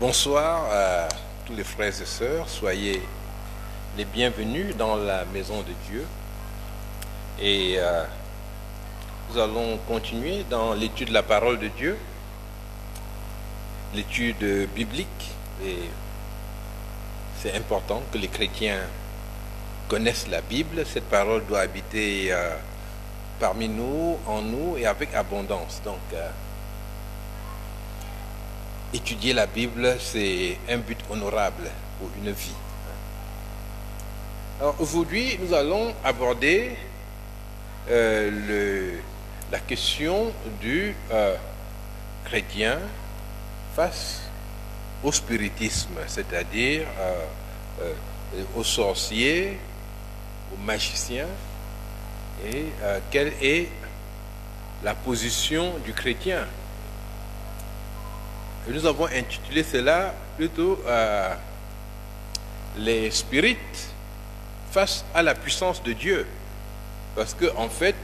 Bonsoir à tous les frères et sœurs, soyez les bienvenus dans la maison de Dieu. Et nous allons continuer dans l'étude de la parole de Dieu, l'étude biblique. Et c'est important que les chrétiens connaissent la Bible. Cette parole doit habiter parmi nous, en nous et avec abondance. Donc, étudier la Bible, c'est un but honorable pour une vie. Alors aujourd'hui, nous allons aborder la question du chrétien face au spiritisme, c'est-à-dire aux sorciers, aux magiciens, et quelle est la position du chrétien. Et nous avons intitulé cela plutôt les spirites face à la puissance de Dieu. Parce que en fait,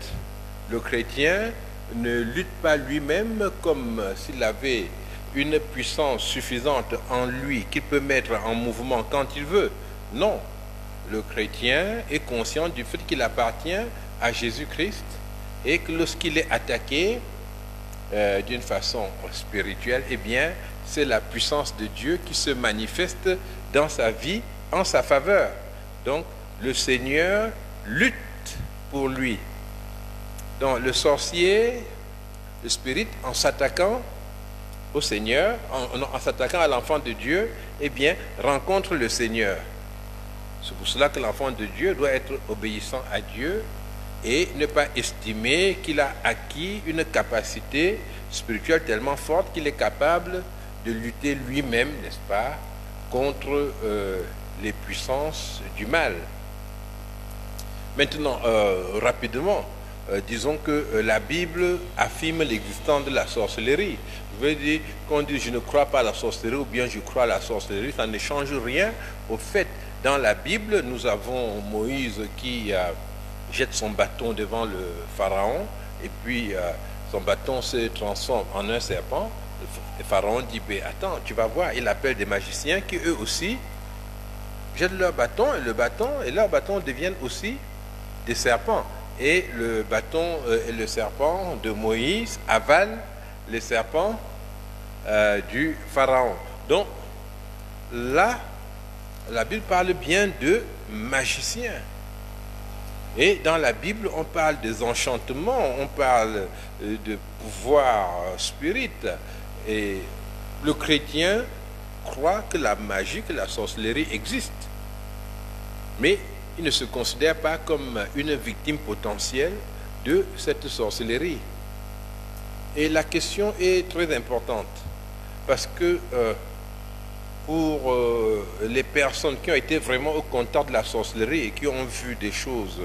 le chrétien ne lutte pas lui-même comme s'il avait une puissance suffisante en lui qu'il peut mettre en mouvement quand il veut. Non, le chrétien est conscient du fait qu'il appartient à Jésus-Christ et que lorsqu'il est attaqué d'une façon spirituelle, eh bien, c'est la puissance de Dieu qui se manifeste dans sa vie en sa faveur. Donc, le Seigneur lutte pour lui. Donc, le sorcier, le spirit, en s'attaquant au Seigneur, en s'attaquant à l'enfant de Dieu, eh bien, rencontre le Seigneur. C'est pour cela que l'enfant de Dieu doit être obéissant à Dieu et ne pas estimer qu'il a acquis une capacité spirituelle tellement forte qu'il est capable de lutter lui-même, n'est-ce pas, contre les puissances du mal. Maintenant, rapidement, disons que la Bible affirme l'existence de la sorcellerie. Je veux dire, quand on dit je ne crois pas à la sorcellerie ou bien je crois à la sorcellerie, ça ne change rien au fait. Dans la Bible, nous avons Moïse qui jette son bâton devant le pharaon et puis son bâton se transforme en un serpent. Le pharaon dit, attends, tu vas voir, il appelle des magiciens qui eux aussi jettent leur bâton et leurs bâtons deviennent aussi des serpents. Et le bâton et le serpent de Moïse avalent les serpents du pharaon. Donc là, la Bible parle bien de magiciens. Et dans la Bible, on parle des enchantements, on parle de pouvoir spirit. Et le chrétien croit que la magie, que la sorcellerie existe. Mais il ne se considère pas comme une victime potentielle de cette sorcellerie. Et la question est très importante. Parce que pour les personnes qui ont été vraiment au contact de la sorcellerie et qui ont vu des choses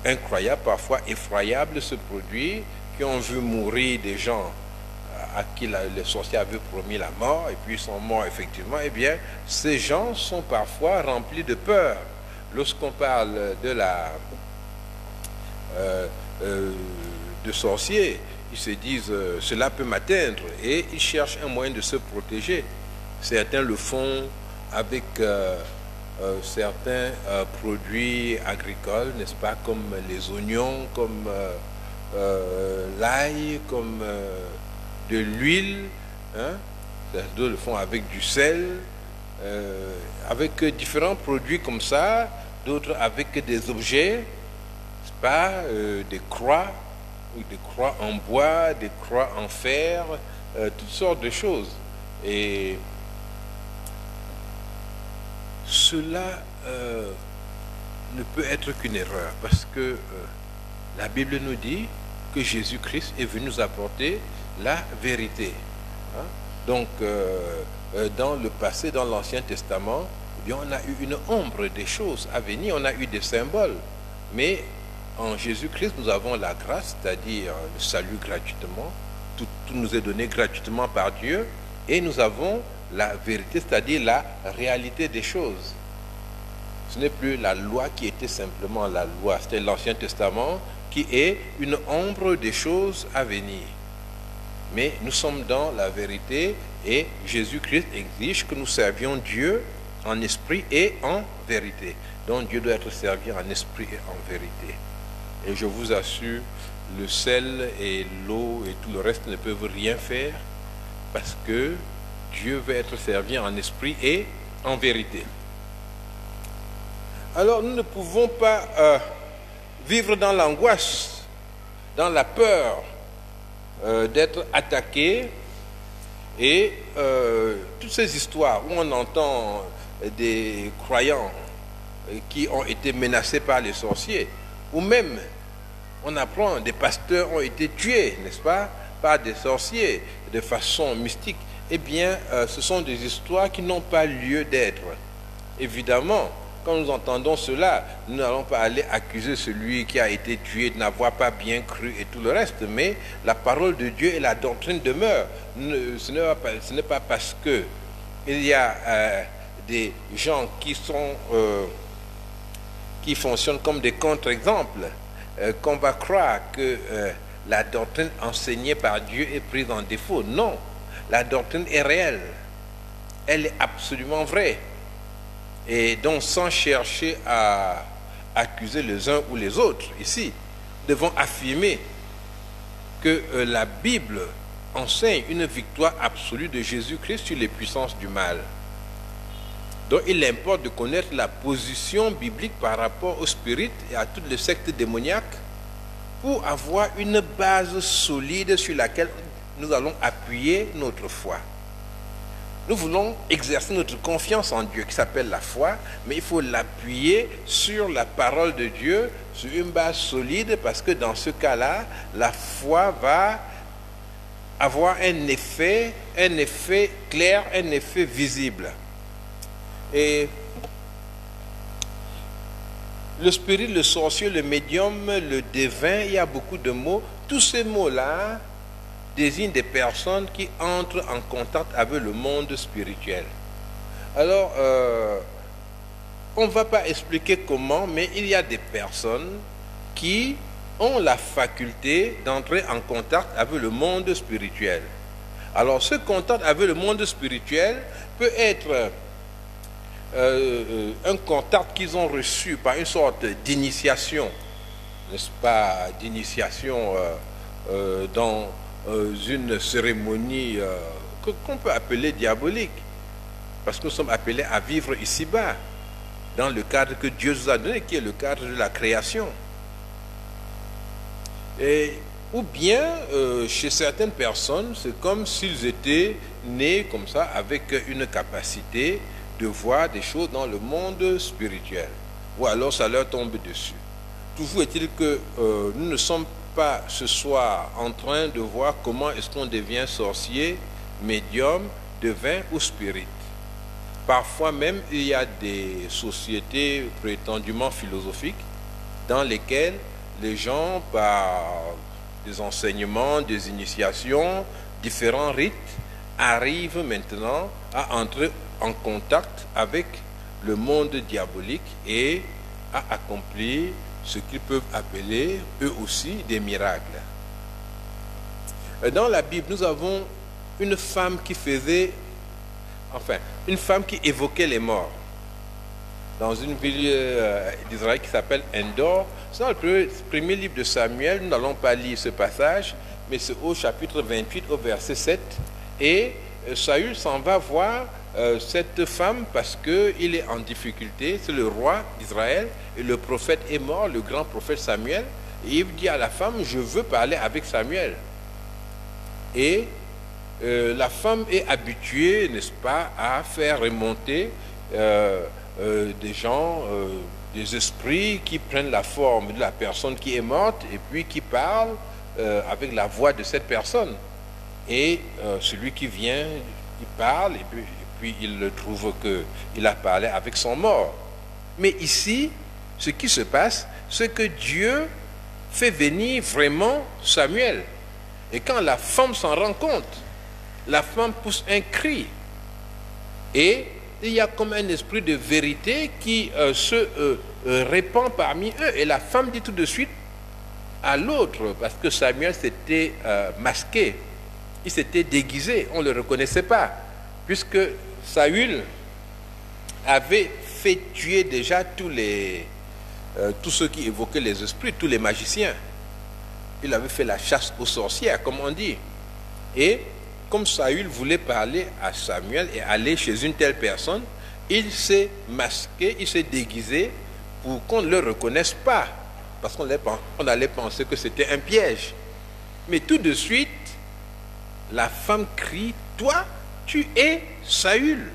incroyables, parfois effroyables se produire, qui ont vu mourir des gens à qui le sorcier avait promis la mort et puis ils sont morts effectivement, eh bien, ces gens sont parfois remplis de peur. Lorsqu'on parle de sorciers, ils se disent cela peut m'atteindre et ils cherchent un moyen de se protéger. Certains le font avec certains produits agricoles, n'est-ce pas, comme les oignons, comme l'ail, comme de l'huile. Hein? D'autres le font avec du sel, avec différents produits comme ça, d'autres avec des objets, n'est-ce pas, des croix en bois, des croix en fer, toutes sortes de choses. Et cela ne peut être qu'une erreur parce que la Bible nous dit que Jésus-Christ est venu nous apporter la vérité. Hein? Donc, dans le passé, dans l'Ancien Testament, eh bien, on a eu une ombre des choses à venir, on a eu des symboles. Mais en Jésus-Christ, nous avons la grâce, c'est-à-dire le salut gratuitement. Tout nous est donné gratuitement par Dieu. Et nous avons la vérité, c'est-à-dire la réalité des choses. Ce n'est plus la loi qui était simplement la loi, c'était l'Ancien Testament qui est une ombre des choses à venir. mais nous sommes dans la vérité et Jésus-Christ exige que nous servions Dieu en esprit et en vérité. Donc Dieu doit être servi en esprit et en vérité. Et je vous assure, le sel et l'eau et tout le reste ne peuvent rien faire parce que Dieu veut être servi en esprit et en vérité. Alors nous ne pouvons pas vivre dans l'angoisse, dans la peur d'être attaqués et toutes ces histoires où on entend des croyants qui ont été menacés par les sorciers, ou même on apprend des pasteurs ont été tués, n'est-ce pas, par des sorciers de façon mystique. Eh bien, ce sont des histoires qui n'ont pas lieu d'être. Évidemment, quand nous entendons cela, nous n'allons pas aller accuser celui qui a été tué de n'avoir pas bien cru et tout le reste, mais la parole de Dieu et la doctrine demeurent. Ce n'est pas parce que il y a des gens qui fonctionnent comme des contre-exemples qu'on va croire que la doctrine enseignée par Dieu est prise en défaut. Non, la doctrine est réelle. Elle est absolument vraie. Et donc, sans chercher à accuser les uns ou les autres, ici, nous devons affirmer que la Bible enseigne une victoire absolue de Jésus-Christ sur les puissances du mal. Donc, il importe de connaître la position biblique par rapport aux spirites et à toutes les sectes démoniaques pour avoir une base solide sur laquelle nous allons appuyer notre foi. Nous voulons exercer notre confiance en Dieu qui s'appelle la foi, mais il faut l'appuyer sur la parole de Dieu, sur une base solide, parce que dans ce cas-là, la foi va avoir un effet clair, un effet visible. Et le spirit, le sorcier, le médium, le devin, il y a beaucoup de mots. Tous ces mots-là désignent des personnes qui entrent en contact avec le monde spirituel. Alors, on ne va pas expliquer comment, mais il y a des personnes qui ont la faculté d'entrer en contact avec le monde spirituel. Alors, ce contact avec le monde spirituel peut être un contact qu'ils ont reçu par une sorte d'initiation, n'est-ce pas, d'initiation dans une cérémonie qu'on peut appeler diabolique, parce que nous sommes appelés à vivre ici-bas, dans le cadre que Dieu nous a donné, qui est le cadre de la création. Ou bien, chez certaines personnes, c'est comme s'ils étaient nés comme ça, avec une capacité de voir des choses dans le monde spirituel, ou alors ça leur tombe dessus. Toujours est-il que nous ne sommes pas ce soir en train de voir comment est-ce qu'on devient sorcier, médium, devin ou spirit. Parfois même, il y a des sociétés prétendument philosophiques dans lesquelles les gens, par des enseignements, des initiations, différents rites, arrivent maintenant à entrer en contact avec le monde diabolique et à accomplir ce qu'ils peuvent appeler eux aussi des miracles. Dans la Bible, nous avons une femme qui une femme qui évoquait les morts dans une ville d'Israël qui s'appelle Endor. C'est dans le premier livre de Samuel. Nous n'allons pas lire ce passage, mais c'est au chapitre 28 au verset 7. Et Saül s'en va voir cette femme parce qu'il est en difficulté. C'est le roi d'Israël et le prophète est mort, le grand prophète Samuel. Et il dit à la femme, je veux parler avec Samuel. Et la femme est habituée, n'est-ce pas, à faire remonter des gens, des esprits qui prennent la forme de la personne qui est morte et puis qui parlent avec la voix de cette personne. Et celui qui vient, il parle et puis il trouve qu'il a parlé avec son mort. Mais ici, ce qui se passe, c'est que Dieu fait venir vraiment Samuel. Et quand la femme s'en rend compte, la femme pousse un cri. Et il y a comme un esprit de vérité qui se répand parmi eux. Et la femme dit tout de suite à l'autre, parce que Samuel s'était masqué. il s'était déguisé, on ne le reconnaissait pas, puisque Saül avait fait tuer déjà tous ceux qui évoquaient les esprits, tous les magiciens. Il avait fait la chasse aux sorcières, comme on dit. Et comme Saül voulait parler à Samuel et aller chez une telle personne, il s'est masqué, il s'est déguisé pour qu'on ne le reconnaisse pas, parce qu'on allait penser que c'était un piège. Mais tout de suite, la femme crie, « Toi, tu es Saül !»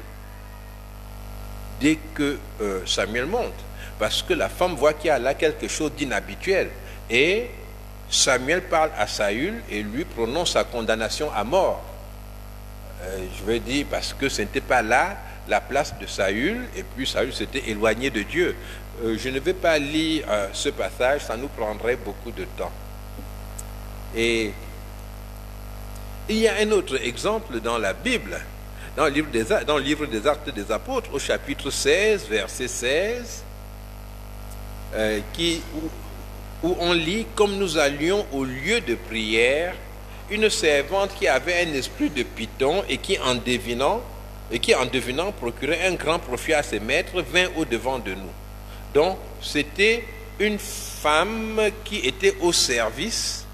Dès que Samuel monte, parce que la femme voit qu'il y a là quelque chose d'inhabituel. Et Samuel parle à Saül et lui prononce sa condamnation à mort. Je veux dire, parce que ce n'était pas là la place de Saül, et puis Saül s'était éloigné de Dieu. Je ne vais pas lire ce passage, ça nous prendrait beaucoup de temps. Et il y a un autre exemple dans la Bible, dans le livre des Actes des Apôtres, au chapitre 16, verset 16, où on lit « Comme nous allions au lieu de prière, une servante qui avait un esprit de python et qui en devinant procurait un grand profit à ses maîtres, vint au-devant de nous. » Donc, c'était une femme qui était au service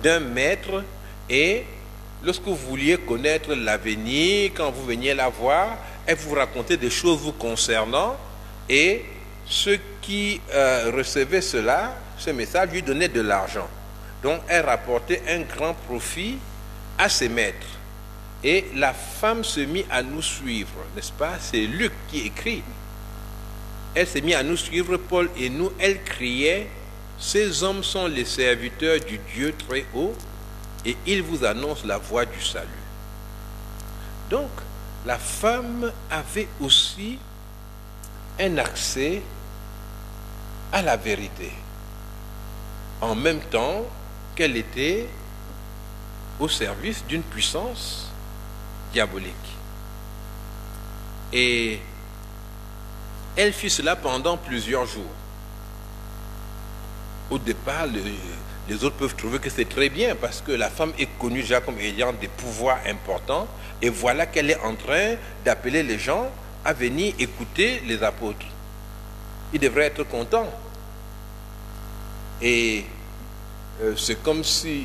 d'un maître, et lorsque vous vouliez connaître l'avenir, quand vous veniez la voir, elle vous racontait des choses vous concernant, et ceux qui recevaient ce message lui donnaient de l'argent. Donc, elle rapportait un grand profit à ses maîtres. Et la femme se mit à nous suivre, n'est-ce pas? C'est Luc qui écrit. Elle s'est mise à nous suivre, Paul et nous. Elle criait, « Ces hommes sont les serviteurs du Dieu très haut, et ils vous annoncent la voie du salut. » Donc, la femme avait aussi un accès à la vérité, en même temps qu'elle était au service d'une puissance diabolique. Et elle fit cela pendant plusieurs jours. Au départ, les autres peuvent trouver que c'est très bien, parce que la femme est connue déjà comme ayant des pouvoirs importants, et voilà qu'elle est en train d'appeler les gens à venir écouter les apôtres. Ils devraient être contents. Et c'est comme s'il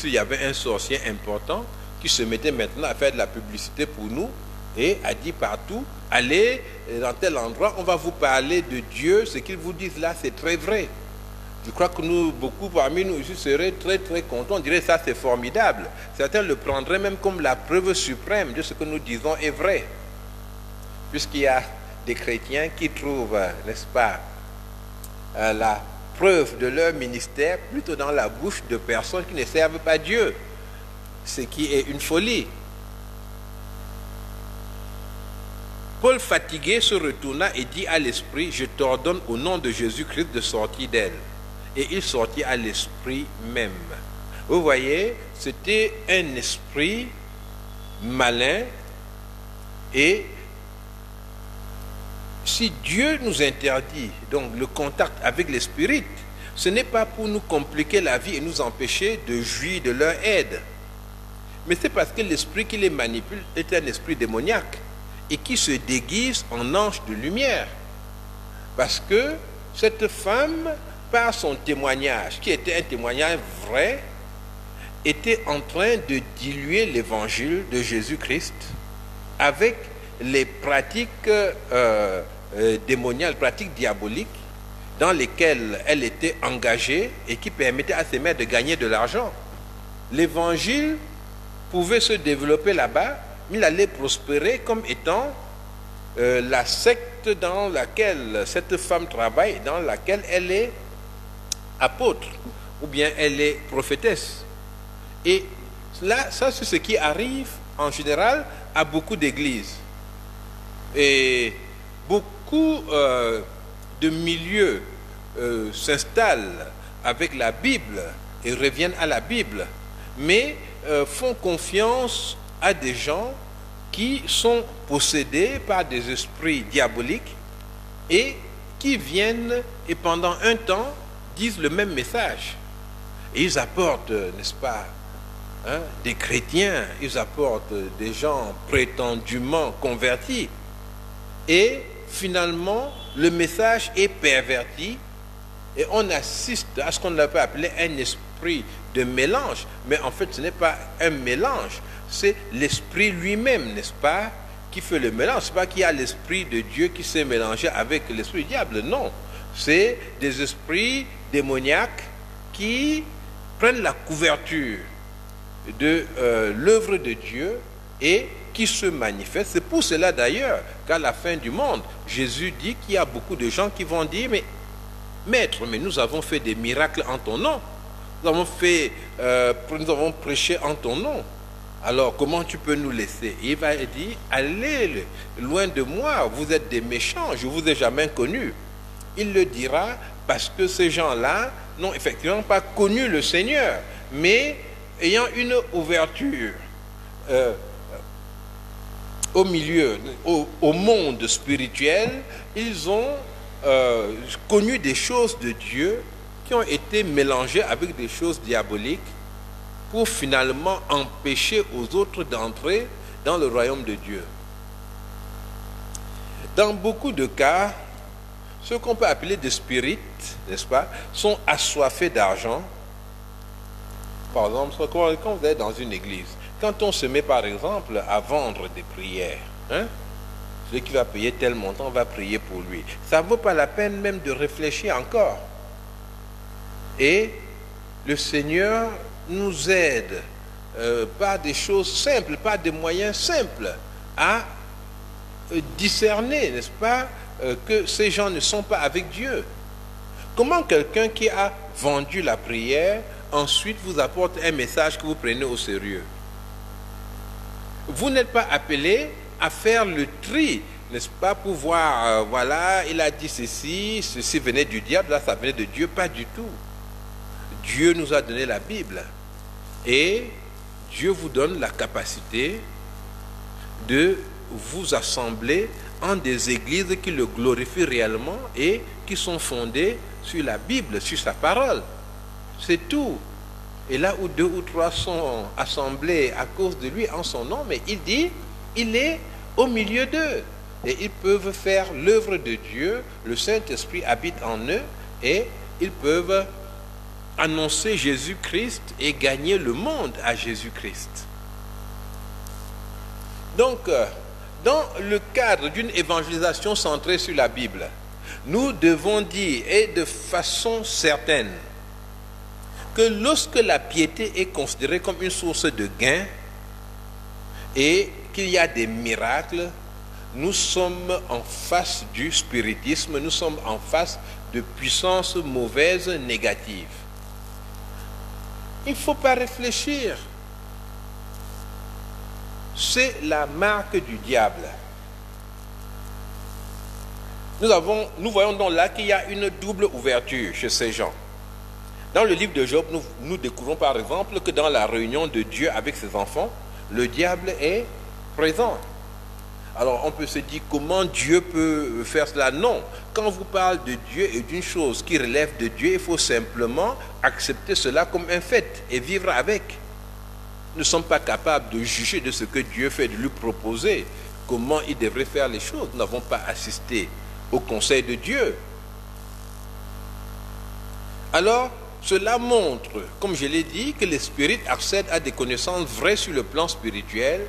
y avait un sorcier important qui se mettait maintenant à faire de la publicité pour nous et a dit partout, allez dans tel endroit, on va vous parler de Dieu, ce qu'ils vous disent là, c'est très vrai. Je crois que beaucoup parmi nous ici seraient très très contents, on dirait ça c'est formidable. Certains le prendraient même comme la preuve suprême de ce que nous disons est vrai. Puisqu'il y a des chrétiens qui trouvent, n'est-ce pas, la preuve de leur ministère plutôt dans la bouche de personnes qui ne servent pas Dieu, ce qui est une folie. Paul, fatigué, se retourna et dit à l'esprit, « Je t'ordonne au nom de Jésus-Christ de sortir d'elle. » Et il sortit à l'esprit même. Vous voyez, c'était un esprit malin, et si Dieu nous interdit donc le contact avec les spirites, ce n'est pas pour nous compliquer la vie et nous empêcher de jouir de leur aide, mais c'est parce que l'esprit qui les manipule est un esprit démoniaque et qui se déguise en ange de lumière. Parce que cette femme, par son témoignage, qui était un témoignage vrai, était en train de diluer l'évangile de Jésus-Christ avec les pratiques démoniales, pratiques diaboliques dans lesquelles elle était engagée et qui permettaient à ses maîtres de gagner de l'argent. L'évangile pouvait se développer là-bas, mais il allait prospérer comme étant la secte dans laquelle cette femme travaille, dans laquelle elle est apôtre, ou bien elle est prophétesse. Et là, ça c'est ce qui arrive en général à beaucoup d'églises. Et beaucoup de milieux s'installent avec la Bible et reviennent à la Bible, mais font confiance à des gens qui sont possédés par des esprits diaboliques et qui viennent et pendant un temps disent le même message. Et ils apportent, n'est-ce pas, hein, des chrétiens, ils apportent des gens prétendument convertis. Et finalement, le message est perverti et on assiste à ce qu'on peut appeler un esprit de mélange. Mais en fait, ce n'est pas un mélange, c'est l'esprit lui-même, n'est-ce pas, qui fait le mélange. Ce n'est pas qu'il y a l'esprit de Dieu qui s'est mélangé avec l'esprit du diable, non. C'est des esprits démoniaques qui prennent la couverture de l'œuvre de Dieu et qui se manifestent. C'est pour cela d'ailleurs qu'à la fin du monde, Jésus dit qu'il y a beaucoup de gens qui vont dire, mais Maître, mais nous avons fait des miracles en ton nom. Nous avons prêché en ton nom. Alors comment tu peux nous laisser? Il va dire, allez loin de moi, vous êtes des méchants, je ne vous ai jamais connus. Il le dira parce que ces gens-là n'ont effectivement pas connu le Seigneur, mais ayant une ouverture au monde spirituel, ils ont connu des choses de Dieu qui ont été mélangées avec des choses diaboliques pour finalement empêcher aux autres d'entrer dans le royaume de Dieu. Dans beaucoup de cas, ceux qu'on peut appeler des spirites, n'est-ce pas, sont assoiffés d'argent. Par exemple, quand vous êtes dans une église, quand on se met par exemple à vendre des prières, hein, celui qui va payer tel montant va prier pour lui. Ça ne vaut pas la peine même de réfléchir encore. Et le Seigneur nous aide par des choses simples, par des moyens simples à discerner, n'est-ce pas, que ces gens ne sont pas avec Dieu. Comment quelqu'un qui a vendu la prière ensuite vous apporte un message que vous prenez au sérieux? Vous n'êtes pas appelé à faire le tri, n'est-ce pas, pour voir, voilà, il a dit ceci venait du diable, là ça venait de Dieu, pas du tout. Dieu nous a donné la Bible et Dieu vous donne la capacité de vous assembler en des églises qui le glorifient réellement et qui sont fondées sur la Bible, sur sa parole. C'est tout. Et là où 2 ou 3 sont assemblés à cause de lui en son nom, mais il dit, il est au milieu d'eux. Et ils peuvent faire l'œuvre de Dieu, le Saint-Esprit habite en eux et ils peuvent annoncer Jésus-Christ et gagner le monde à Jésus-Christ. Donc, dans le cadre d'une évangélisation centrée sur la Bible, nous devons dire, et de façon certaine, que lorsque la piété est considérée comme une source de gain et qu'il y a des miracles, nous sommes en face du spiritisme, nous sommes en face de puissances mauvaises, négatives. Il ne faut pas réfléchir. C'est la marque du diable. Nous voyons donc là qu'il y a une double ouverture chez ces gens. Dans le livre de Job, nous découvrons par exemple que dans la réunion de Dieu avec ses enfants, le diable est présent. Alors on peut se dire comment Dieu peut faire cela? Non. Quand on vous parle de Dieu et d'une chose qui relève de Dieu, il faut simplement accepter cela comme un fait et vivre avec. Nous ne sommes pas capables de juger de ce que Dieu fait, de lui proposer comment il devrait faire les choses. Nous n'avons pas assisté au conseil de Dieu. Alors, cela montre, comme je l'ai dit, que les spirites accèdent à des connaissances vraies sur le plan spirituel,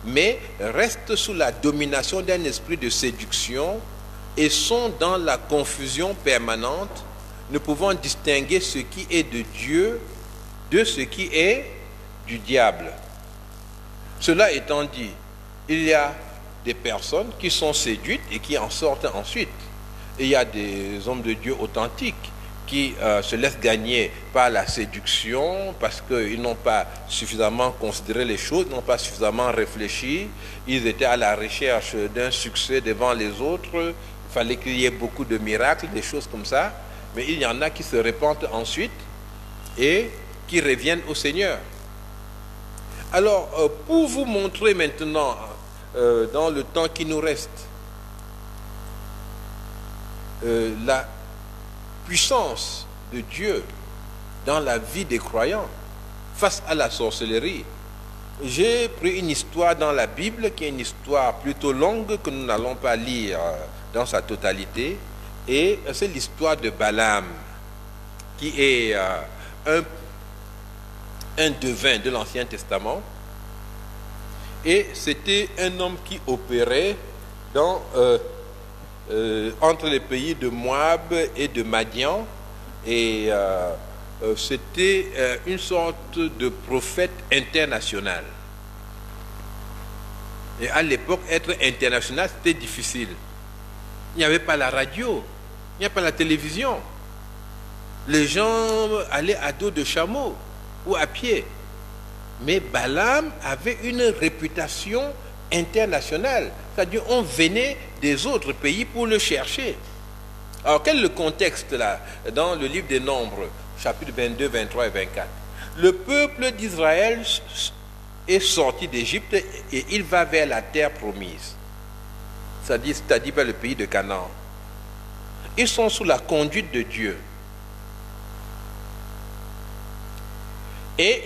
mais restent sous la domination d'un esprit de séduction et sont dans la confusion permanente, ne pouvant distinguer ce qui est de Dieu de ce qui est du diable. Cela étant dit, il y a des personnes qui sont séduites et qui en sortent ensuite. Et il y a des hommes de Dieu authentiques qui se laissent gagner par la séduction parce qu'ils n'ont pas suffisamment considéré les choses, n'ont pas suffisamment réfléchi, ils étaient à la recherche d'un succès devant les autres, il fallait qu'il y ait beaucoup de miracles, des choses comme ça, mais il y en a qui se repentent ensuite et qui reviennent au Seigneur. Alors, pour vous montrer maintenant, dans le temps qui nous reste, la puissance de Dieu dans la vie des croyants, face à la sorcellerie. J'ai pris une histoire dans la Bible qui est une histoire plutôt longue que nous n'allons pas lire dans sa totalité. Et c'est l'histoire de Balaam, qui est un devin de l'Ancien Testament. Et c'était un homme qui opérait entre les pays de Moab et de Madian. Et c'était une sorte de prophète international. Et à l'époque, être international, c'était difficile. Il n'y avait pas la radio, il n'y avait pas la télévision. Les gens allaient à dos de chameau ou à pied. Mais Balaam avait une réputation internationale. C'est-à-dire on venait des autres pays pour le chercher. Alors quel est le contexte là, dans le livre des Nombres, chapitre 22, 23 et 24? Le peuple d'Israël est sorti d'Égypte et il va vers la terre promise. C'est-à-dire vers le pays de Canaan. Ils sont sous la conduite de Dieu. Et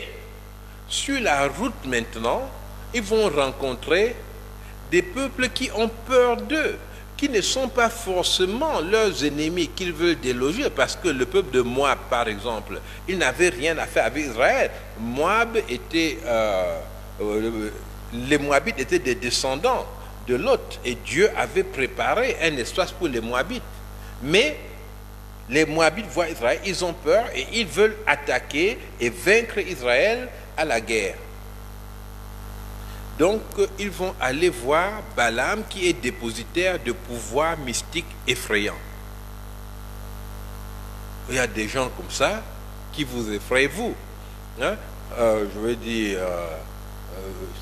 sur la route maintenant, ils vont rencontrer des peuples qui ont peur d'eux, qui ne sont pas forcément leurs ennemis qu'ils veulent déloger, parce que le peuple de Moab, par exemple, il n'avait rien à faire avec Israël. Les Moabites étaient des descendants de Lot, et Dieu avait préparé un espace pour les Moabites. Mais les Moabites voient Israël, ils ont peur et ils veulent attaquer et vaincre Israël à la guerre. Donc, ils vont aller voir Balaam qui est dépositaire de pouvoirs mystiques effrayants. Il y a des gens comme ça qui vous effrayent, vous. Hein? Je veux dire,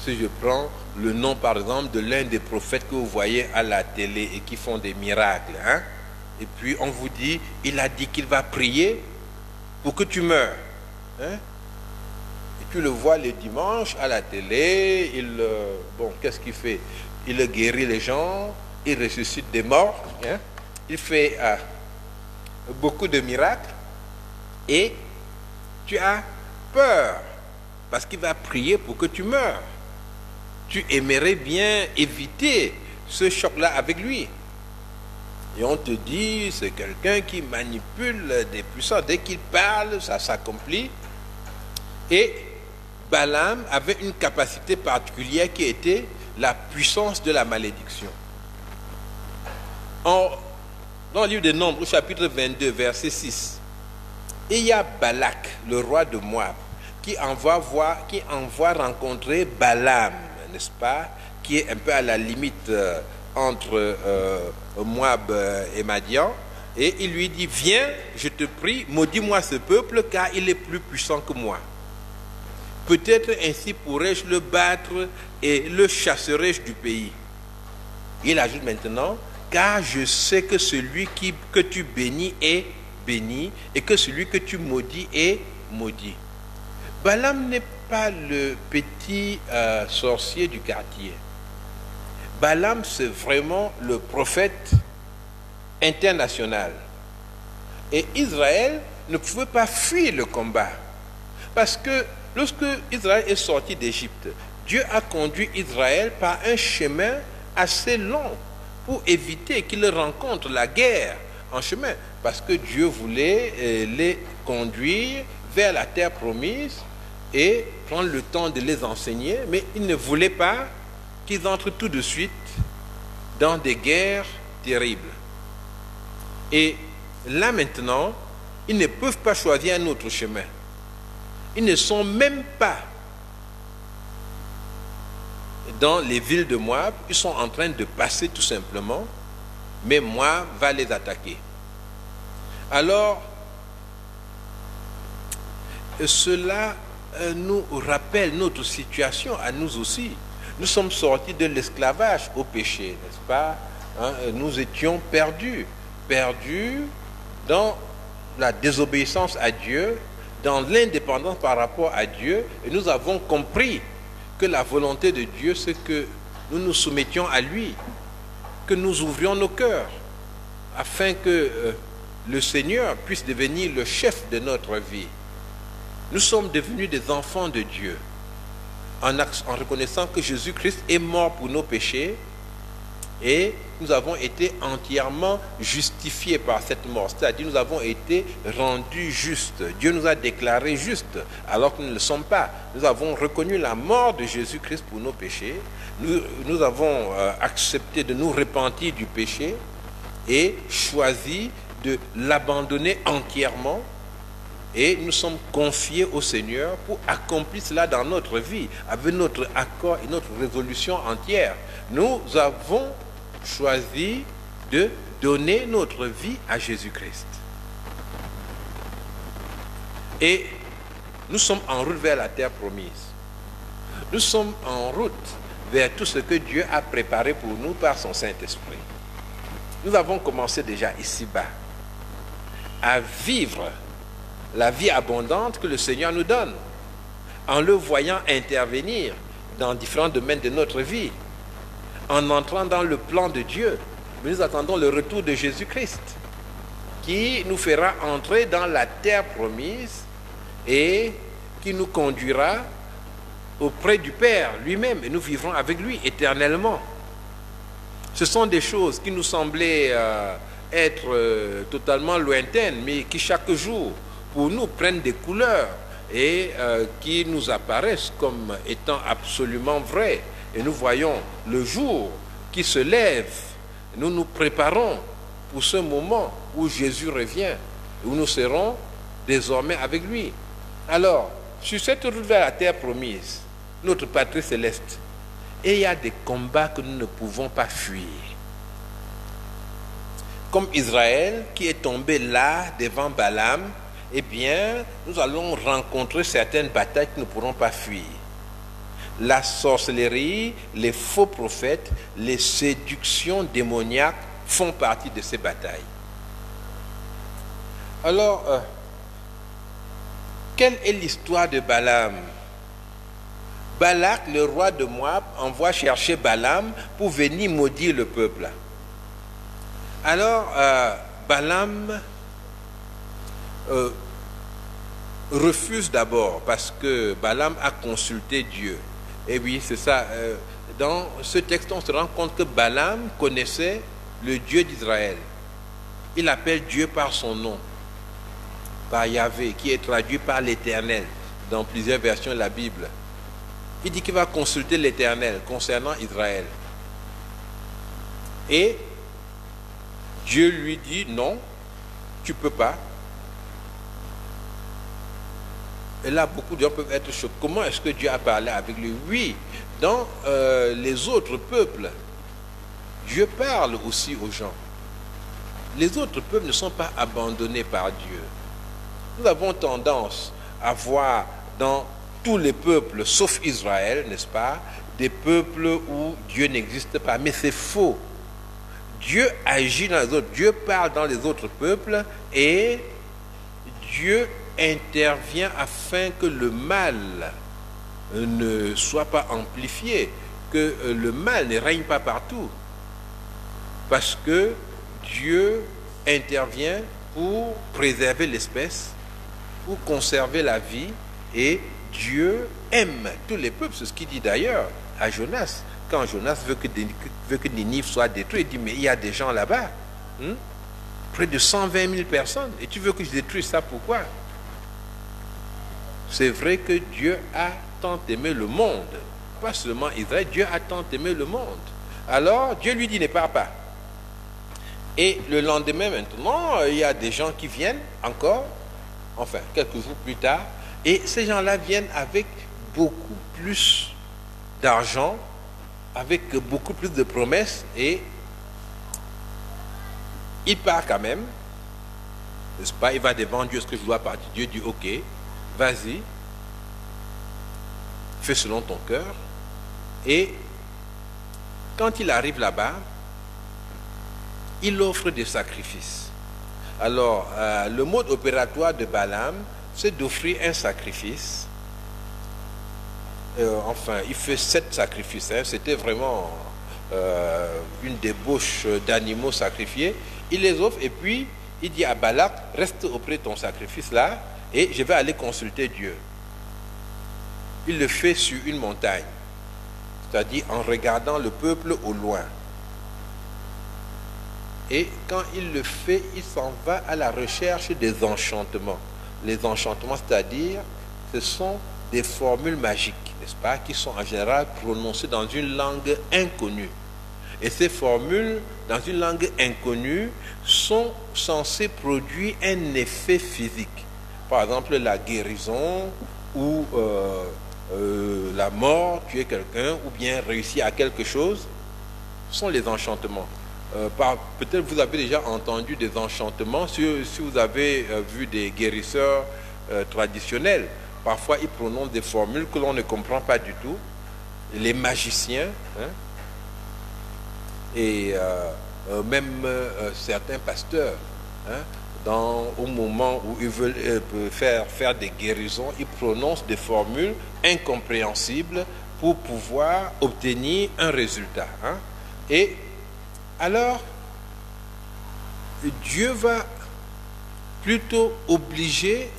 si je prends le nom, par exemple, de l'un des prophètes que vous voyez à la télé et qui font des miracles, hein? Et puis on vous dit, il a dit qu'il va prier pour que tu meurs. Hein? Et tu le vois le dimanche à la télé, qu'est-ce qu'il fait? Il guérit les gens, il ressuscite des morts, hein? Il fait beaucoup de miracles et tu as peur parce qu'il va prier pour que tu meurs. Tu aimerais bien éviter ce choc-là avec lui. Et on te dit, c'est quelqu'un qui manipule des puissants. Dès qu'il parle, ça s'accomplit. Et Balaam avait une capacité particulière qui était la puissance de la malédiction. Dans le livre des Nombres, au chapitre 22, verset 6, il y a Balak, le roi de Moab, qui envoie rencontrer Balaam, n'est-ce pas, qui est un peu à la limite entre Moab et Madian, et il lui dit, viens, je te prie, maudis-moi ce peuple, car il est plus puissant que moi. Peut-être ainsi pourrais-je le battre et le chasserai-je du pays. Il ajoute maintenant, car je sais que celui que tu bénis est béni, et que celui que tu maudis est maudit. Balaam n'est pas le petit sorcier du quartier. Balaam, c'est vraiment le prophète international. Et Israël ne pouvait pas fuir le combat. Parce que lorsque Israël est sorti d'Égypte, Dieu a conduit Israël par un chemin assez long pour éviter qu'il rencontre la guerre en chemin. Parce que Dieu voulait les conduire vers la terre promise et prendre le temps de les enseigner, mais il ne voulait pas qu'ils entrent tout de suite dans des guerres terribles. Et là maintenant, ils ne peuvent pas choisir un autre chemin. Ils ne sont même pas dans les villes de Moab, ils sont en train de passer tout simplement, mais Moab va les attaquer. Alors, cela nous rappelle notre situation à nous aussi. Nous sommes sortis de l'esclavage au péché, n'est-ce pas? Hein? Nous étions perdus dans la désobéissance à Dieu, dans l'indépendance par rapport à Dieu, et nous avons compris que la volonté de Dieu, c'est que nous nous soumettions à lui, que nous ouvrions nos cœurs, afin que le Seigneur puisse devenir le chef de notre vie. Nous sommes devenus des enfants de Dieu en reconnaissant que Jésus-Christ est mort pour nos péchés et nous avons été entièrement justifiés par cette mort. C'est-à-dire nous avons été rendus justes. Dieu nous a déclarés justes alors que nous ne le sommes pas. Nous avons reconnu la mort de Jésus-Christ pour nos péchés. Nous avons accepté de nous repentir du péché et choisi de l'abandonner entièrement. Et nous sommes confiés au Seigneur pour accomplir cela dans notre vie, avec notre accord et notre résolution entière. Nous avons choisi de donner notre vie à Jésus-Christ. Et nous sommes en route vers la terre promise. Nous sommes en route vers tout ce que Dieu a préparé pour nous par son Saint-Esprit. Nous avons commencé déjà ici-bas à vivre la vie abondante que le Seigneur nous donne, en le voyant intervenir dans différents domaines de notre vie, en entrant dans le plan de Dieu. Mais nous attendons le retour de Jésus-Christ, qui nous fera entrer dans la terre promise et qui nous conduira auprès du Père lui-même, et nous vivrons avec lui éternellement. Ce sont des choses qui nous semblaient être totalement lointaines, mais qui chaque jour, pour nous, prennent des couleurs et qui nous apparaissent comme étant absolument vraies. Et nous voyons le jour qui se lève. Nous nous préparons pour ce moment où Jésus revient, où nous serons désormais avec lui. Alors, sur cette route vers la terre promise, notre patrie céleste, et il y a des combats que nous ne pouvons pas fuir. Comme Israël qui est tombé là devant Balaam, eh bien, nous allons rencontrer certaines batailles que nous ne pourrons pas fuir. La sorcellerie, les faux prophètes, les séductions démoniaques font partie de ces batailles. Alors, quelle est l'histoire de Balaam? Balak, le roi de Moab, envoie chercher Balaam pour venir maudire le peuple. Alors, Balaam refuse d'abord parce que Balaam a consulté Dieu. Et oui, c'est ça. Dans ce texte, on se rend compte que Balaam connaissait le Dieu d'Israël. Il appelle Dieu par son nom, par Yahvé, qui est traduit par l'Éternel dans plusieurs versions de la Bible. Il dit qu'il va consulter l'Éternel concernant Israël. Et Dieu lui dit non, tu ne peux pas. Et là, beaucoup de gens peuvent être choqués. Comment est-ce que Dieu a parlé avec lui? Oui, dans les autres peuples, Dieu parle aussi aux gens. Les autres peuples ne sont pas abandonnés par Dieu. Nous avons tendance à voir dans tous les peuples, sauf Israël, n'est-ce pas, des peuples où Dieu n'existe pas. Mais c'est faux. Dieu agit dans les autres. Dieu parle dans les autres peuples et Dieu intervient afin que le mal ne soit pas amplifié, que le mal ne règne pas partout. Parce que Dieu intervient pour préserver l'espèce, pour conserver la vie, et Dieu aime tous les peuples. C'est ce qu'il dit d'ailleurs à Jonas. Quand Jonas veut que Ninive soit détruit, il dit, mais il y a des gens là-bas, près de 120 000 personnes, et tu veux que je détruise ça, pourquoi? C'est vrai que Dieu a tant aimé le monde, pas seulement Israël, Dieu a tant aimé le monde. Alors Dieu lui dit, ne pars pas. Et le lendemain maintenant, il y a des gens qui viennent encore, enfin quelques jours plus tard, et ces gens-là viennent avec beaucoup plus d'argent, avec beaucoup plus de promesses, et il part quand même, n'est-ce pas? Il va devant Dieu, ce que je dois partir. Dieu dit, ok, vas-y, fais selon ton cœur. Et quand il arrive là-bas, il offre des sacrifices. Alors, le mode opératoire de Balaam, c'est d'offrir un sacrifice. Enfin, il fait 7 sacrifices. C'était vraiment une débauche d'animaux sacrifiés. Il les offre et puis il dit à Balak, reste auprès de ton sacrifice là, et je vais aller consulter Dieu. Il le fait sur une montagne, c'est-à-dire en regardant le peuple au loin. Et quand il le fait, il s'en va à la recherche des enchantements. Les enchantements, c'est-à-dire, ce sont des formules magiques, n'est-ce pas, qui sont en général prononcées dans une langue inconnue. Et ces formules, dans une langue inconnue, sont censées produire un effet physique. Par exemple, la guérison ou la mort, tuer quelqu'un, ou bien réussir à quelque chose, sont les enchantements. Peut-être vous avez déjà entendu des enchantements, si vous avez vu des guérisseurs traditionnels. Parfois, ils prononcent des formules que l'on ne comprend pas du tout. Les magiciens, hein, et même certains pasteurs, hein, au moment où ils veulent faire des guérisons, ils prononcent des formules incompréhensibles pour pouvoir obtenir un résultat. Hein. Et alors, Dieu va plutôt obliger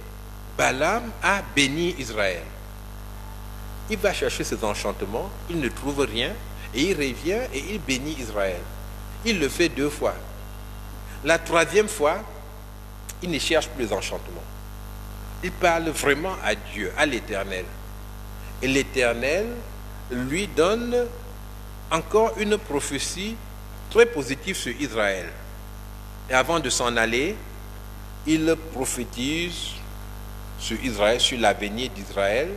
Balaam à bénir Israël. Il va chercher ses enchantements, il ne trouve rien, et il revient et il bénit Israël. Il le fait 2 fois. La 3e fois, il ne cherche plus les enchantements. Il parle vraiment à Dieu, à l'Éternel. Et l'Éternel lui donne encore une prophétie très positive sur Israël. Et avant de s'en aller, il prophétise sur Israël, sur l'avenir d'Israël.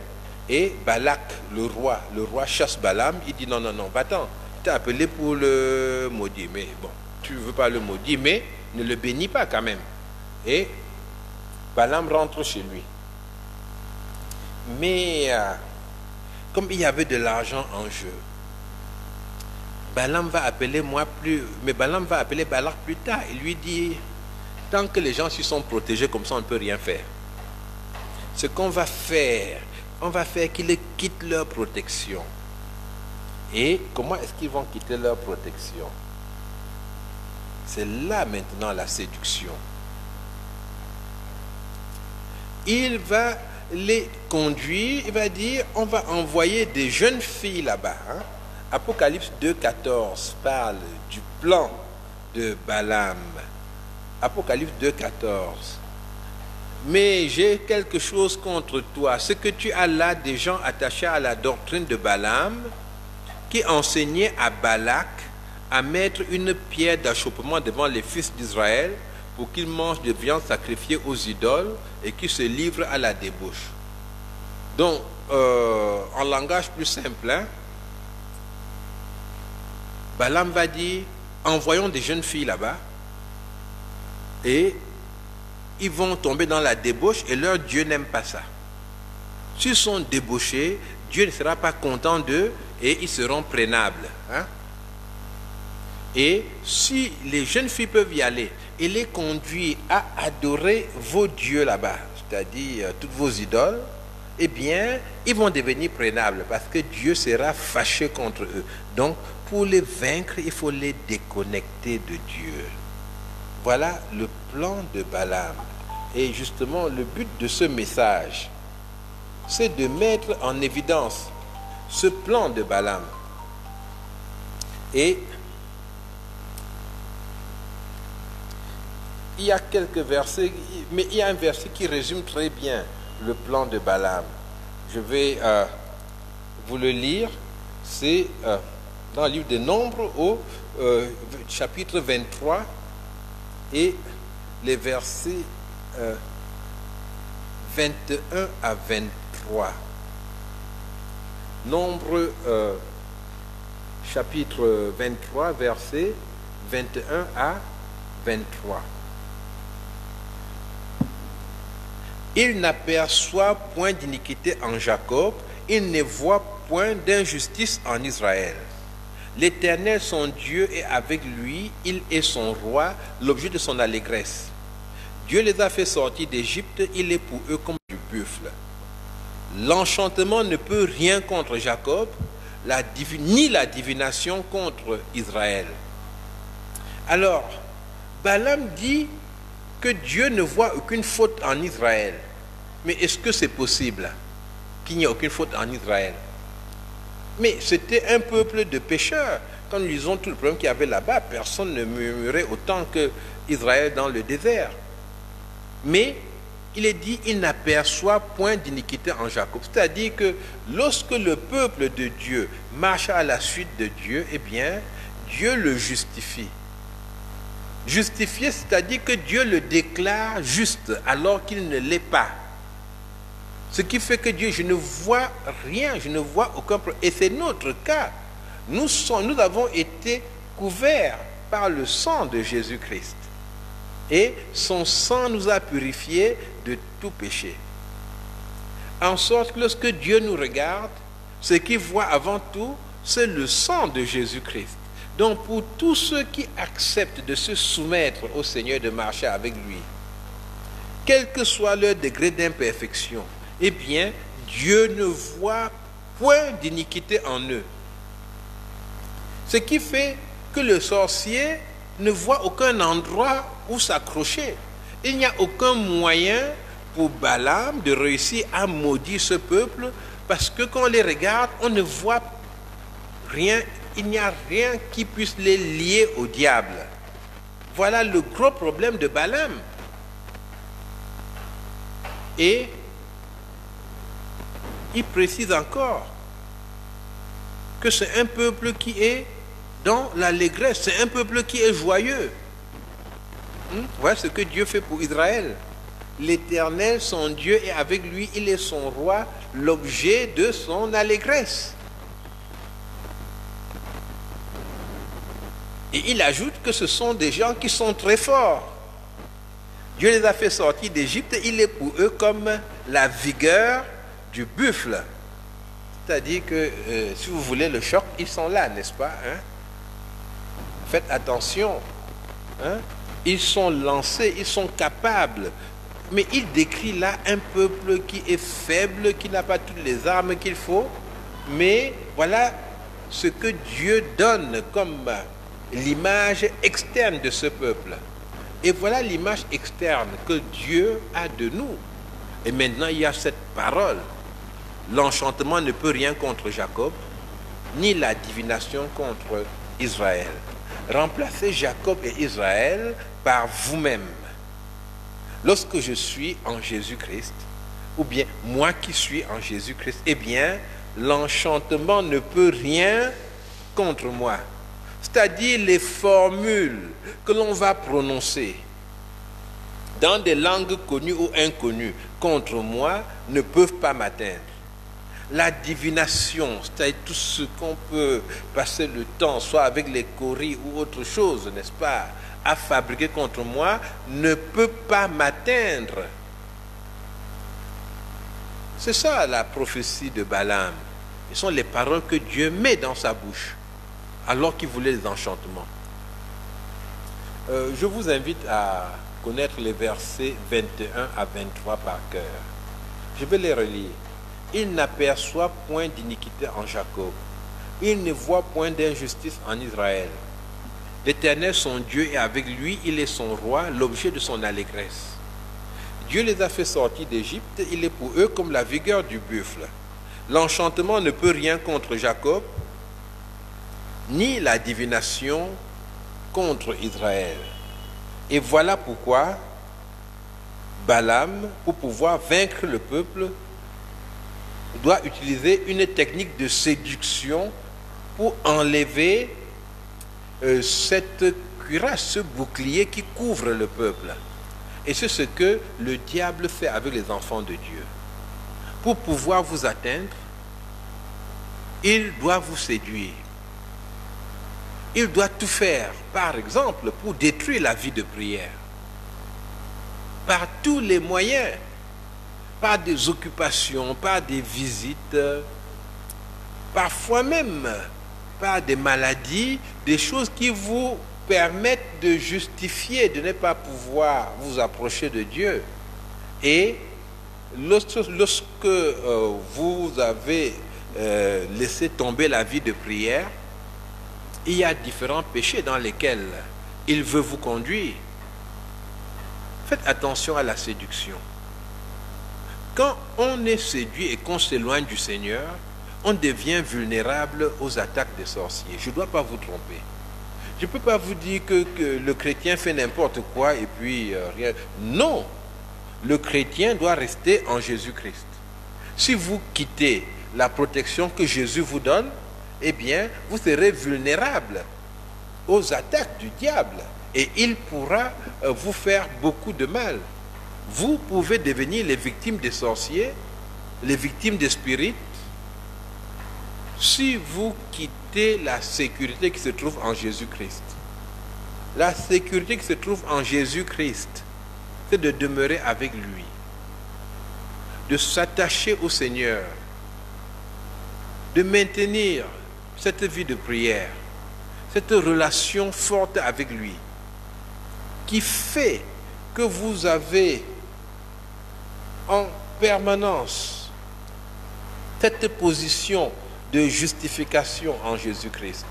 Et Balak, le roi chasse Balaam. Il dit non, va-t'en. Tu t'es appelé pour le maudire. Mais bon, tu ne veux pas le maudire, mais ne le bénis pas quand même. Et Balaam rentre chez lui. Mais comme il y avait de l'argent en jeu, Balaam va appeler Balak plus tard. Il lui dit, tant que les gens s'y sont protégés comme ça, on ne peut rien faire. Ce qu'on va faire, on va faire qu'ils quittent leur protection. Et comment est-ce qu'ils vont quitter leur protection? C'est là maintenant la séduction. Il va les conduire, il va dire, on va envoyer des jeunes filles là-bas. Hein? Apocalypse 2,14 parle du plan de Balaam. Apocalypse 2,14. Mais j'ai quelque chose contre toi. Ce que tu as là, des gens attachés à la doctrine de Balaam, qui enseignaient à Balak à mettre une pierre d'achoppement devant les fils d'Israël pour qu'ils mangent de viande sacrifiée aux idoles et qu'ils se livrent à la débauche. Donc, en langage plus simple, hein, Balaam va dire, envoyons des jeunes filles là-bas et ils vont tomber dans la débauche et leur Dieu n'aime pas ça. S'ils sont débauchés, Dieu ne sera pas content d'eux et ils seront prenables. Hein? Et si les jeunes filles peuvent y aller et les conduire à adorer vos dieux là-bas, c'est-à-dire toutes vos idoles, eh bien, ils vont devenir prenables parce que Dieu sera fâché contre eux. Donc, pour les vaincre, il faut les déconnecter de Dieu. Voilà le plan de Balaam. Et justement, le but de ce message, c'est de mettre en évidence ce plan de Balaam. Et il y a quelques versets, mais il y a un verset qui résume très bien le plan de Balaam. Je vais vous le lire. C'est dans le livre des Nombres au chapitre 23 et les versets 21 à 23. Nombre chapitre 23, versets 21 à 23. Il n'aperçoit point d'iniquité en Jacob, il ne voit point d'injustice en Israël. L'Éternel, son Dieu, est avec lui, il est son roi, l'objet de son allégresse. Dieu les a fait sortir d'Égypte, il est pour eux comme du buffle. L'enchantement ne peut rien contre Jacob, ni la divination contre Israël. Alors, Balaam dit, que Dieu ne voit aucune faute en Israël. Mais est-ce que c'est possible qu'il n'y ait aucune faute en Israël? Mais c'était un peuple de pécheurs. Quand nous lisons tout le problème qu'il y avait là-bas, personne ne murmurait autant que Israël dans le désert. Mais il est dit, il n'aperçoit point d'iniquité en Jacob. C'est-à-dire que lorsque le peuple de Dieu marche à la suite de Dieu, eh bien, Dieu le justifie. Justifier, c'est-à-dire que Dieu le déclare juste alors qu'il ne l'est pas. Ce qui fait que Dieu, je ne vois rien, je ne vois aucun problème. Et c'est notre cas. Nous avons été couverts par le sang de Jésus-Christ. Et son sang nous a purifiés de tout péché. En sorte que lorsque Dieu nous regarde, ce qu'il voit avant tout, c'est le sang de Jésus-Christ. Donc pour tous ceux qui acceptent de se soumettre au Seigneur, de marcher avec lui, quel que soit leur degré d'imperfection, eh bien, Dieu ne voit point d'iniquité en eux. Ce qui fait que le sorcier ne voit aucun endroit où s'accrocher. Il n'y a aucun moyen pour Balaam de réussir à maudire ce peuple, parce que quand on les regarde, on ne voit rien, il n'y a rien qui puisse les lier au diable. Voilà le gros problème de Balaam. Et il précise encore que c'est un peuple qui est dans l'allégresse, c'est un peuple qui est joyeux. Voilà ce que Dieu fait pour Israël. L'Éternel, son Dieu, est avec lui, il est son roi, l'objet de son allégresse. Et il ajoute que ce sont des gens qui sont très forts. Dieu les a fait sortir d'Égypte, il est pour eux comme la vigueur du buffle. C'est-à-dire que, si vous voulez le choc, ils sont là, n'est-ce pas, hein? Faites attention. Hein? Ils sont lancés, ils sont capables. Mais il décrit là un peuple qui est faible, qui n'a pas toutes les armes qu'il faut. Mais voilà ce que Dieu donne comme l'image externe de ce peuple. Et voilà l'image externe que Dieu a de nous. Et maintenant, il y a cette parole. L'enchantement ne peut rien contre Jacob, ni la divination contre Israël. Remplacez Jacob et Israël par vous-même. Lorsque je suis en Jésus-Christ, ou bien moi qui suis en Jésus-Christ, eh bien, l'enchantement ne peut rien contre moi. C'est-à-dire les formules que l'on va prononcer dans des langues connues ou inconnues contre moi ne peuvent pas m'atteindre. La divination, c'est-à-dire tout ce qu'on peut passer le temps, soit avec les coris ou autre chose, n'est-ce pas, à fabriquer contre moi, ne peut pas m'atteindre. C'est ça la prophétie de Balaam. Ce sont les paroles que Dieu met dans sa bouche, alors qu'il voulait les enchantements. Je vous invite à connaître les versets 21 à 23 par cœur. Je vais les relire. Il n'aperçoit point d'iniquité en Jacob. Il ne voit point d'injustice en Israël. L'Éternel, son Dieu, est avec lui. Il est son roi, l'objet de son allégresse. Dieu les a fait sortir d'Égypte. Il est pour eux comme la vigueur du buffle. L'enchantement ne peut rien contre Jacob, ni la divination contre Israël. Et voilà pourquoi Balaam, pour pouvoir vaincre le peuple, doit utiliser une technique de séduction pour enlever cette cuirasse, ce bouclier qui couvre le peuple. Et c'est ce que le diable fait avec les enfants de Dieu. Pour pouvoir vous atteindre, il doit vous séduire. Il doit tout faire, par exemple, pour détruire la vie de prière. Par tous les moyens. Par des occupations, par des visites, parfois même par des maladies, des choses qui vous permettent de justifier, de ne pas pouvoir vous approcher de Dieu. Et lorsque vous avez laissé tomber la vie de prière, il y a différents péchés dans lesquels il veut vous conduire. Faites attention à la séduction. Quand on est séduit et qu'on s'éloigne du Seigneur, on devient vulnérable aux attaques des sorciers. Je ne dois pas vous tromper. Je ne peux pas vous dire que le chrétien fait n'importe quoi et puis rien. Non, le chrétien doit rester en Jésus-Christ. Si vous quittez la protection que Jésus vous donne, eh bien, vous serez vulnérable aux attaques du diable et il pourra vous faire beaucoup de mal. Vous pouvez devenir les victimes des sorciers, les victimes des spirites, si vous quittez la sécurité qui se trouve en Jésus-Christ. La sécurité qui se trouve en Jésus-Christ, c'est de demeurer avec lui, de s'attacher au Seigneur, de maintenir cette vie de prière, cette relation forte avec lui, qui fait que vous avez en permanence cette position de justification en Jésus-Christ.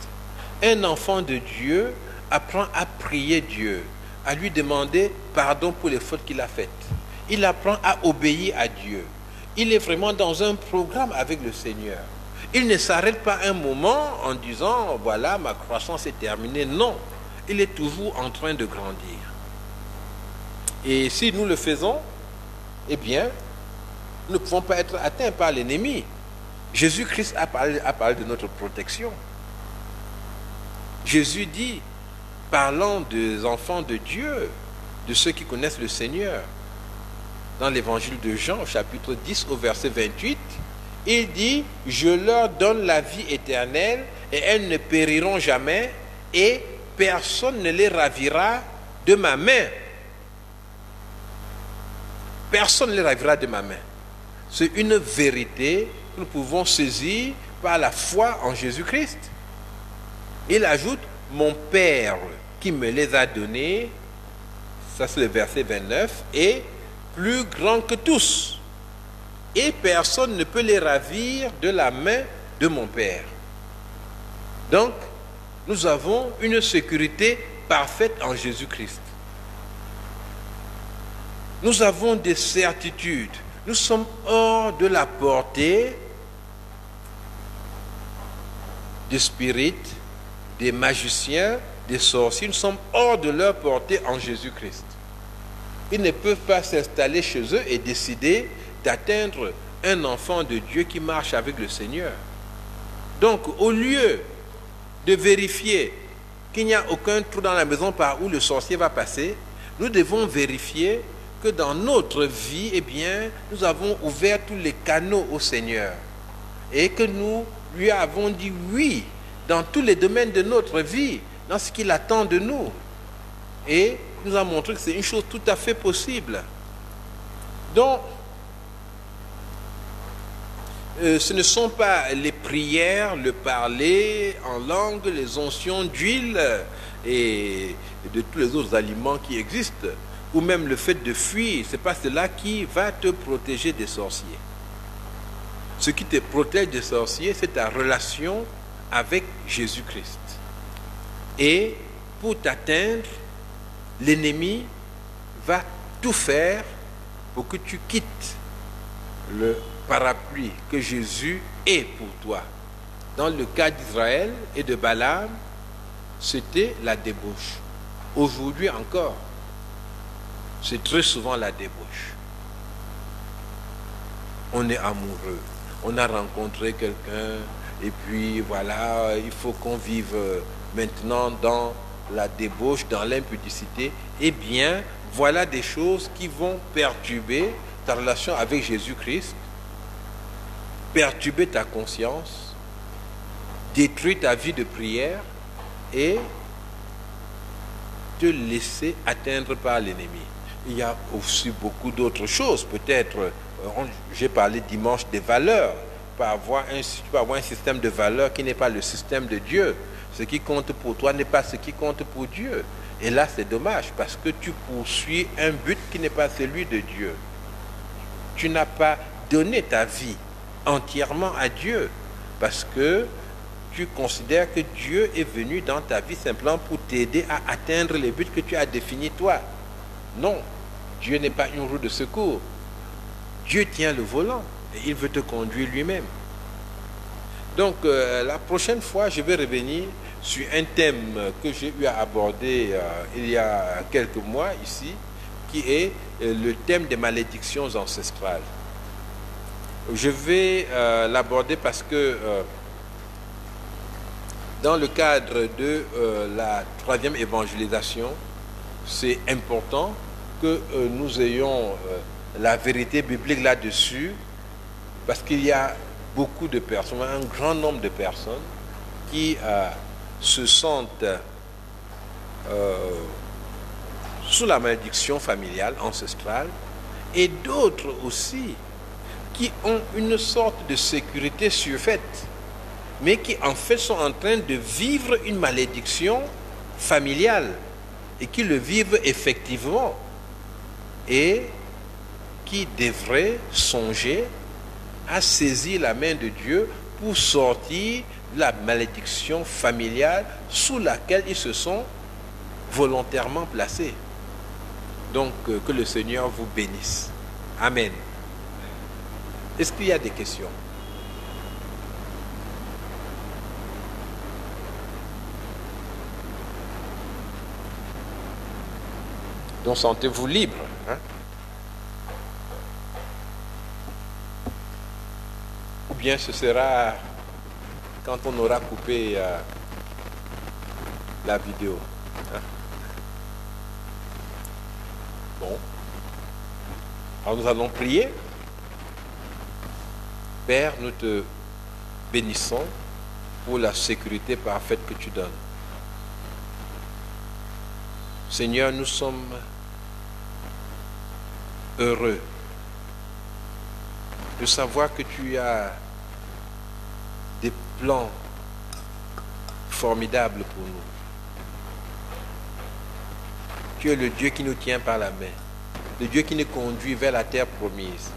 Un enfant de Dieu apprend à prier Dieu, à lui demander pardon pour les fautes qu'il a faites. Il apprend à obéir à Dieu. Il est vraiment dans un programme avec le Seigneur. Il ne s'arrête pas un moment en disant « voilà, ma croissance est terminée ». Non, il est toujours en train de grandir. Et si nous le faisons, eh bien, nous ne pouvons pas être atteints par l'ennemi. Jésus-Christ a parlé de notre protection. Jésus dit, parlant des enfants de Dieu, de ceux qui connaissent le Seigneur, dans l'évangile de Jean, au chapitre 10, au verset 28, il dit, « Je leur donne la vie éternelle, et elles ne périront jamais, et personne ne les ravira de ma main. » Personne ne les ravira de ma main. C'est une vérité que nous pouvons saisir par la foi en Jésus-Christ. Il ajoute, « Mon Père qui me les a donnés, ça c'est le verset 29, est plus grand que tous. Et personne ne peut les ravir de la main de mon Père. » Donc, nous avons une sécurité parfaite en Jésus-Christ. Nous avons des certitudes. Nous sommes hors de la portée des spirites, des magiciens, des sorciers. Nous sommes hors de leur portée en Jésus-Christ. Ils ne peuvent pas s'installer chez eux et décider d'atteindre un enfant de Dieu qui marche avec le Seigneur. Donc, au lieu de vérifier qu'il n'y a aucun trou dans la maison par où le sorcier va passer, nous devons vérifier que dans notre vie, eh bien, nous avons ouvert tous les canaux au Seigneur et que nous lui avons dit oui dans tous les domaines de notre vie, dans ce qu'il attend de nous. Et nous a montré que c'est une chose tout à fait possible. Donc, ce ne sont pas les prières, le parler en langue, les onctions d'huile et de tous les autres aliments qui existent, ou même le fait de fuir, ce n'est pas cela qui va te protéger des sorciers. Ce qui te protège des sorciers, c'est ta relation avec Jésus-Christ. Et pour t'atteindre, l'ennemi va tout faire pour que tu quittes le parapluie que Jésus est pour toi. Dans le cas d'Israël et de Balaam, c'était la débauche. Aujourd'hui encore, c'est très souvent la débauche. On est amoureux, on a rencontré quelqu'un et puis voilà, il faut qu'on vive maintenant dans la débauche, dans l'impudicité. Eh bien, voilà des choses qui vont perturber ta relation avec Jésus-Christ, perturber ta conscience, détruire ta vie de prière et te laisser atteindre par l'ennemi. Il y a aussi beaucoup d'autres choses. Peut-être, j'ai parlé dimanche des valeurs. Tu peux avoir un système de valeurs qui n'est pas le système de Dieu. Ce qui compte pour toi n'est pas ce qui compte pour Dieu. Et là, c'est dommage parce que tu poursuis un but qui n'est pas celui de Dieu. Tu n'as pas donné ta vie entièrement à Dieu parce que tu considères que Dieu est venu dans ta vie simplement pour t'aider à atteindre les buts que tu as définis toi. Non. Dieu n'est pas une roue de secours. Dieu tient le volant et il veut te conduire lui-même. Donc, la prochaine fois, je vais revenir sur un thème que j'ai eu à aborder il y a quelques mois ici, qui est le thème des malédictions ancestrales. Je vais l'aborder parce que dans le cadre de la 3e évangélisation, c'est important que nous ayons la vérité biblique là-dessus, parce qu'il y a beaucoup de personnes, un grand nombre de personnes qui se sentent sous la malédiction familiale, ancestrale, et d'autres aussi qui ont une sorte de sécurité surfaite, mais qui en fait sont en train de vivre une malédiction familiale et qui le vivent effectivement et qui devraient songer à saisir la main de Dieu pour sortir de la malédiction familiale sous laquelle ils se sont volontairement placés. Donc, que le Seigneur vous bénisse. Amen. Est-ce qu'il y a des questions? Donc, sentez-vous libre. Hein? Ou bien ce sera quand on aura coupé la vidéo. Hein? Bon. Alors nous allons prier. Père, nous te bénissons pour la sécurité parfaite que tu donnes. Seigneur, nous sommes heureux de savoir que tu as des plans formidables pour nous. Tu es le Dieu qui nous tient par la main, le Dieu qui nous conduit vers la terre promise,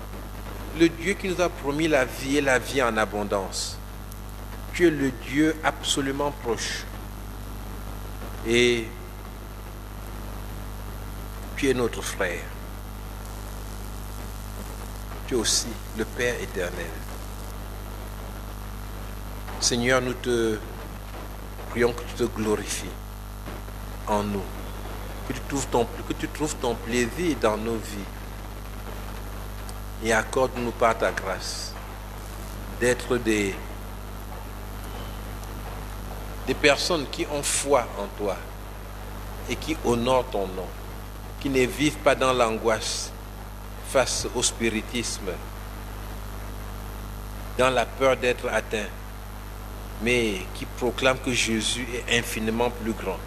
le Dieu qui nous a promis la vie et la vie en abondance. Tu es le Dieu absolument proche. Et tu es notre frère. Tu es aussi le Père éternel. Seigneur, nous te prions que tu te glorifies en nous, que tu trouves ton plaisir dans nos vies et accorde-nous par ta grâce d'être des personnes qui ont foi en toi et qui honorent ton nom, qui ne vivent pas dans l'angoisse face au spiritisme, dans la peur d'être atteint, mais qui proclament que Jésus est infiniment plus grand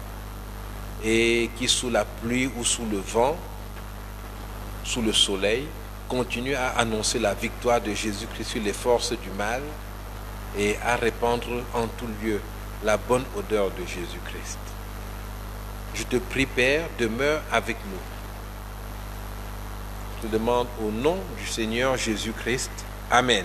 et qui, sous la pluie ou sous le vent, sous le soleil, continue à annoncer la victoire de Jésus-Christ sur les forces du mal et à répandre en tout lieu la bonne odeur de Jésus-Christ. Je te prie, Père, demeure avec nous. Je te demande au nom du Seigneur Jésus-Christ. Amen.